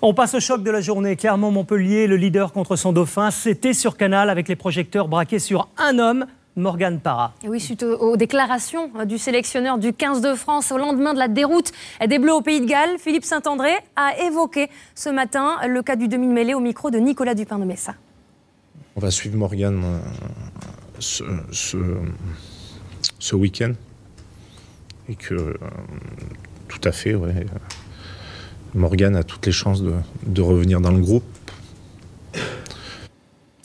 On passe au choc de la journée. Clermont-Montpellier, le leader contre son dauphin. C'était sur Canal avec les projecteurs braqués sur un homme, Morgan Parra. Et oui, suite aux déclarations du sélectionneur du 15 de France au lendemain de la déroute des Bleus au Pays de Galles, Philippe Saint-André a évoqué ce matin le cas du demi-mêlée au micro de Nicolas Dupin de Messa. On va suivre Morgan ce week-end et que tout à fait, ouais, Morgan a toutes les chances de revenir dans le groupe.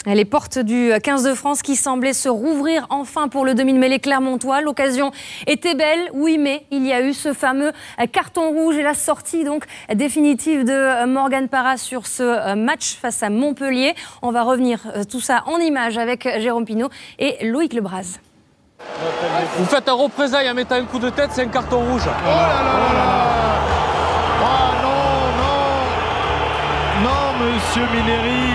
Les portes du 15 de France qui semblaient se rouvrir enfin pour le demi-mêlée clermontois. L'occasion était belle, oui, mais il y a eu ce fameux carton rouge et la sortie donc définitive de Morgan Parra sur ce match face à Montpellier. On va revenir tout ça en images avec Jérôme Pinault et Loïc Lebras. Vous faites un représailles en mettant un coup de tête, c'est un carton rouge. Oh là là là là. Non, monsieur Mineri.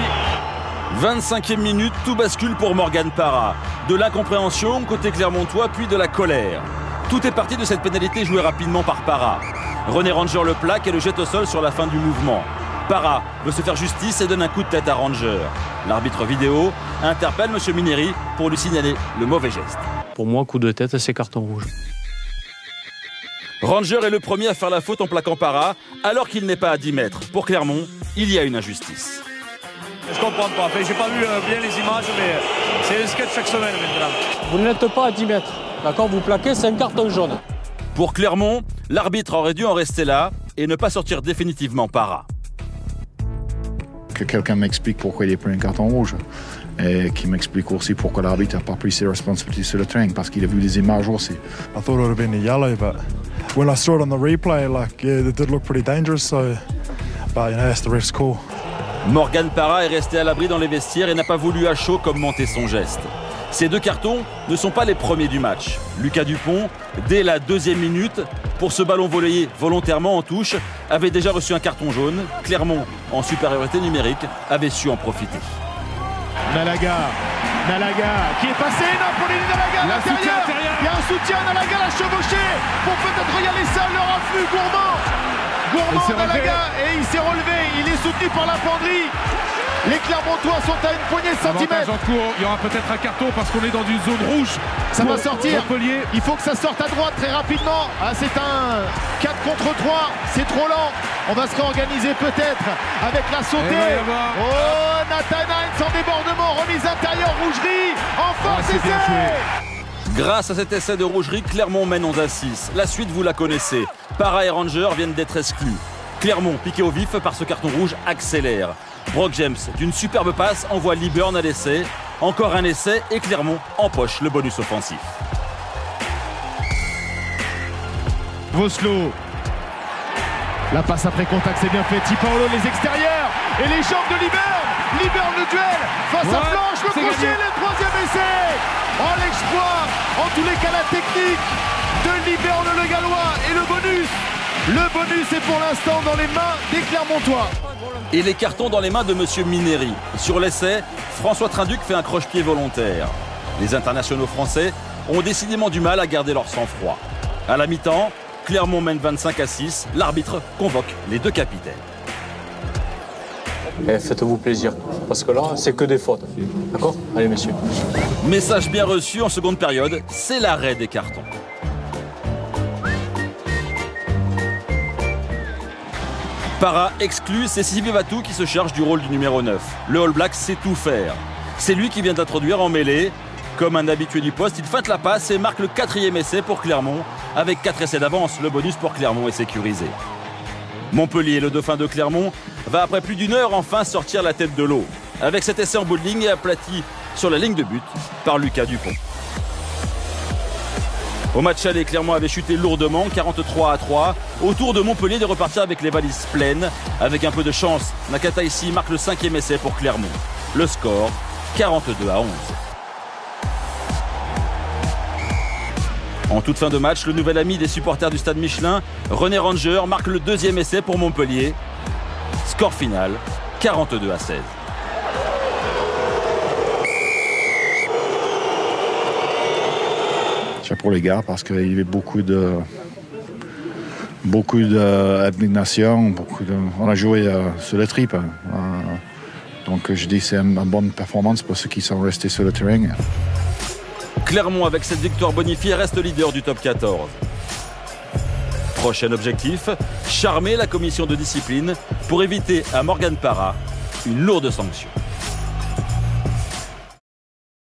25e minute, tout bascule pour Morgan Parra. De l'incompréhension côté clermontois, puis de la colère. Tout est parti de cette pénalité jouée rapidement par Parra. René Ranger le plaque et le jette au sol sur la fin du mouvement. Parra veut se faire justice et donne un coup de tête à Ranger. L'arbitre vidéo interpelle monsieur Mineri pour lui signaler le mauvais geste. Pour moi, coup de tête, c'est carton rouge. Ranger est le premier à faire la faute en plaquant Parra, alors qu'il n'est pas à 10 mètres. Pour Clermont, il y a une injustice. Je comprends pas. J'ai pas vu bien les images, mais c'est un sketch chaque semaine maintenant. Vous n'êtes pas à 10 mètres. D'accord, vous plaquez, c'est un carton jaune. Pour Clermont, l'arbitre aurait dû en rester là et ne pas sortir définitivement Parra. Que quelqu'un m'explique pourquoi il a pris un carton rouge. Et qui m'explique aussi pourquoi l'arbitre n'a pas pris ses responsabilités sur le terrain, parce qu'il a vu des images aussi. I thought it would have been a yellow, but when I saw it on the replay, it did look pretty dangerous, so, but it's the ref's call. Morgan Parra est resté à l'abri dans les vestiaires et n'a pas voulu à chaud commenter son geste. Ces deux cartons ne sont pas les premiers du match. Lucas Dupont, dès la 2e minute, pour ce ballon volé volontairement en touche, avait déjà reçu un carton jaune. Clermont, en supériorité numérique, avait su en profiter. Nalaga qui est passé, Napoli Nalaga à l'intérieur. Il y a un soutien, Nalaga l'a chevauché pour peut-être y aller seul, le raffut Gourmand Nalaga, et il s'est relevé, il est soutenu par la penderie. Les Clermontois sont à une poignée de centimètres. Il y aura peut-être un carton parce qu'on est dans une zone rouge. Ça va sortir. Montpellier. Il faut que ça sorte à droite très rapidement. Ah, c'est un 4 contre 3. C'est trop lent. On va se réorganiser peut-être avec la sautée. Oh, Nathan Hines en débordement. Remise intérieure, Rougerie. Enfin, c'est bien joué. Grâce à cet essai de Rougerie, Clermont mène 11-6. La suite, vous la connaissez. Parra et Ranger viennent d'être exclus. Clermont, piqué au vif par ce carton rouge, accélère. Brock James, d'une superbe passe, envoie Liburn à l'essai. Encore un essai et Clermont empoche le bonus offensif. Voslo. La passe après contact, c'est bien fait. Tipaolo, les extérieurs. Et les jambes de Liburn. Liburn, le duel. Face à Flanche, le crochet, le 3e essai. Oh, l'exploit. En tous les cas, la technique de Liburn, le Gallois. Et le bonus. Le bonus est pour l'instant dans les mains des Clermontois. Et les cartons dans les mains de monsieur Mineri. Sur l'essai, François Trinduc fait un croche-pied volontaire. Les internationaux français ont décidément du mal à garder leur sang-froid. À la mi-temps, Clermont mène 25-6. L'arbitre convoque les deux capitaines. Faites-vous plaisir, parce que là, c'est que des fautes. D'accord? Allez, messieurs. Message bien reçu en seconde période, c'est l'arrêt des cartons. Parra exclut, c'est Sylvie Vatou qui se charge du rôle du numéro 9. Le All Black sait tout faire. C'est lui qui vient d'introduire en mêlée. Comme un habitué du poste, il feinte la passe et marque le 4e essai pour Clermont. Avec 4 essais d'avance, le bonus pour Clermont est sécurisé. Montpellier, le dauphin de Clermont, va après plus d'1 heure enfin sortir la tête de l'eau. Avec cet essai en bout de ligne et aplati sur la ligne de but par Lucas Dupont. Au match aller, Clermont avait chuté lourdement, 43-3. Au tour de Montpellier de repartir avec les valises pleines. Avec un peu de chance, Nakata ici marque le 5e essai pour Clermont. Le score, 42-11. En toute fin de match, le nouvel ami des supporters du stade Michelin, René Ranger, marque le 2e essai pour Montpellier. Score final, 42-16. Pour les gars, parce qu'il y avait beaucoup de beaucoup d'abnégation, on a joué sur le trip. Donc je dis que c'est une bonne performance pour ceux qui sont restés sur le terrain. Clermont, avec cette victoire bonifiée, reste leader du top 14. Prochain objectif, charmer la commission de discipline pour éviter à Morgan Parra une lourde sanction.